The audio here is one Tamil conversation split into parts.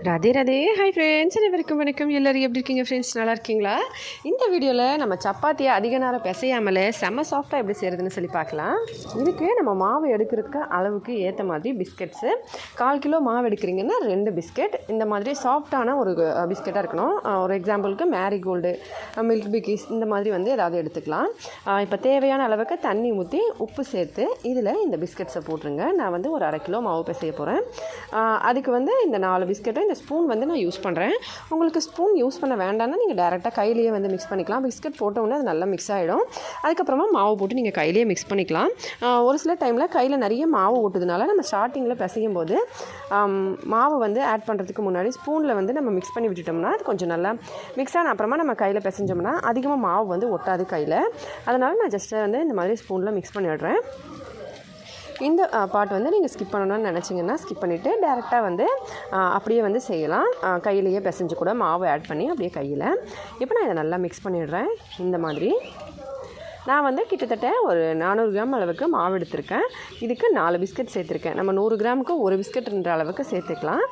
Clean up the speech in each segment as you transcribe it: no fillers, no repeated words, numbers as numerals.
ராதே ராதே. ஹாய் ஃப்ரெண்ட்ஸ், அனைவருக்கும் வணக்கம். எல்லோரும் எப்படி இருக்கீங்க ஃப்ரெண்ட்ஸ்? நல்லா இருக்கீங்களா? இந்த வீடியோவில் நம்ம சப்பாத்தியை அதிக நேரம் பிசையாமல் செம்ம சாஃப்டாக எப்படி செய்கிறதுன்னு சொல்லி பார்க்கலாம். இதுக்கு நம்ம மாவு எடுக்கிறதுக்கு அளவுக்கு ஏற்ற மாதிரி பிஸ்கெட்ஸு 1/4 கிலோ மாவு எடுக்கிறீங்கன்னா 2 பிஸ்கெட் இந்த மாதிரி சாஃப்டான ஒரு பிஸ்கெட்டாக இருக்கணும். ஒரு எக்ஸாம்பிளுக்கு மேரிகோல்டு, மில்க் பிக்கீஸ் இந்த மாதிரி வந்து ஏதாவது எடுத்துக்கலாம். இப்போ தேவையான அளவுக்கு தண்ணி ஊற்றி உப்பு சேர்த்து இதில் இந்த பிஸ்கெட்ஸை போட்டுருங்க. நான் வந்து ஒரு 1/2 கிலோ மாவு பிசைய போகிறேன். அதுக்கு வந்து இந்த 4 பிஸ்கெட்டும் இந்த ஸ்பூன் வந்து நான் யூஸ் பண்ணுறேன். உங்களுக்கு ஸ்பூன் யூஸ் பண்ண வேண்டாம்னா நீங்கள் டேரெக்டாக கையிலேயே வந்து மிக்ஸ் பண்ணிக்கலாம். பிஸ்கெட் போட்டோன்னே அது நல்லா மிக்ஸ் ஆகிடும். அதுக்கப்புறமா மாவு போட்டு நீங்கள் கையிலேயே மிக்ஸ் பண்ணிக்கலாம். ஒரு சில டைமில் கையில் நிறைய மாவு ஓட்டுறதுனால நம்ம ஸ்டார்டிங்கில் பிசையும் போது மாவு வந்து ஆட் பண்ணுறதுக்கு முன்னாடி ஸ்பூனில் வந்து நம்ம மிக்ஸ் பண்ணி விட்டுட்டோம்னா அது கொஞ்சம் நல்லா மிக்ஸ் ஆன அப்புறமா நம்ம கையில் பிசைஞ்சோம்னா அதிகமாக மாவு வந்து ஒட்டாது கையில். அதனால் நான் ஜஸ்ட்டு வந்து இந்த மாதிரி ஸ்பூனில் மிக்ஸ் பண்ணி விடுறேன். இந்த பார்ட் வந்து நீங்கள் ஸ்கிப் பண்ணணும்னு நினச்சிங்கன்னா ஸ்கிப் பண்ணிவிட்டு டேரெக்டாக வந்து அப்படியே வந்து செய்யலாம். கையிலேயே பிசைஞ்சு கூட மாவு ஆட் பண்ணி அப்படியே கையில். இப்போ நான் இதை நல்லா மிக்ஸ் பண்ணிடுறேன். இந்த மாதிரி நான் வந்து கிட்டத்தட்ட ஒரு 400 கிராம் அளவுக்கு மாவு எடுத்திருக்கேன். இதுக்கு 4 பிஸ்கெட் சேர்த்துருக்கேன். நம்ம 100 கிராமுக்கு 1 பிஸ்கெட்ன்ற அளவுக்கு சேர்த்துக்கலாம்.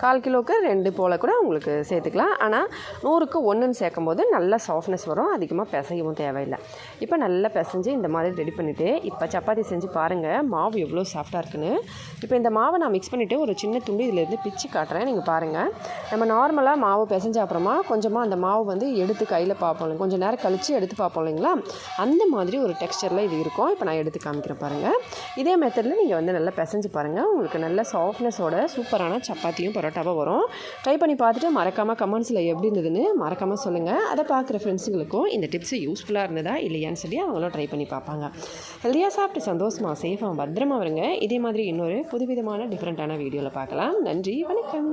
1/4 கிலோவுக்கு 2 போல் கூட உங்களுக்கு சேர்த்துக்கலாம். ஆனால் 100க்கு 1ன்னு சேர்க்கும் போது நல்லா சாஃப்ட்னஸ் வரும். அதிகமாக பிசையவும் தேவையில்லை. இப்போ நல்லா பிசைஞ்சு இந்த மாதிரி ரெடி பண்ணிவிட்டு இப்போ சப்பாத்தி செஞ்சு பாருங்கள் மாவு எவ்வளோ சாஃப்டாக இருக்குன்னு. இப்போ இந்த மாவை நான் மிக்ஸ் பண்ணிவிட்டு ஒரு சின்ன துண்டு இதிலேருந்து பிச்சு காட்டுறேன். நீங்கள் பாருங்கள். நம்ம நார்மலாக மாவு பிசைஞ்ச அப்புறமா கொஞ்சமாக அந்த மாவு வந்து எடுத்து கையில் பார்ப்போம், கொஞ்சம் நேரம் கழித்து எடுத்து பார்ப்போம் இல்லைங்களா, அந்த மாதிரி ஒரு டெக்ஸ்சரில் இது இருக்கும். இப்போ நான் எடுத்து காமிக்கிறேன் பாருங்கள். இதே மெத்தடில் நீங்கள் வந்து நல்லா பிசைஞ்சு பாருங்கள். உங்களுக்கு நல்ல சாஃப்ட்னஸோட சூப்பரான சப்பாத்தியும் பரோட்டாவாக வரும். ட்ரை பண்ணி பார்த்துட்டு மறக்காமல் கமெண்ட்ஸில் எப்படி இருந்ததுன்னு மறக்காமல் சொல்லுங்கள். அதை பார்க்குற ஃப்ரெண்ட்ஸுங்களுக்கும் இந்த டிப்ஸு யூஸ்ஃபுல்லாக இருந்ததா இல்லையான்னு சொல்லி அவங்களும் ட்ரை பண்ணி பார்ப்பாங்க. ஹெல்தியாக சாப்பிட்டு சந்தோஷமாக சேஃபாக பத்திரமா வருங்க. இதே மாதிரி இன்னொரு புதுவிதமான டிஃப்ரெண்ட்டான வீடியோவில் பார்க்கலாம். நன்றி, வணக்கம்.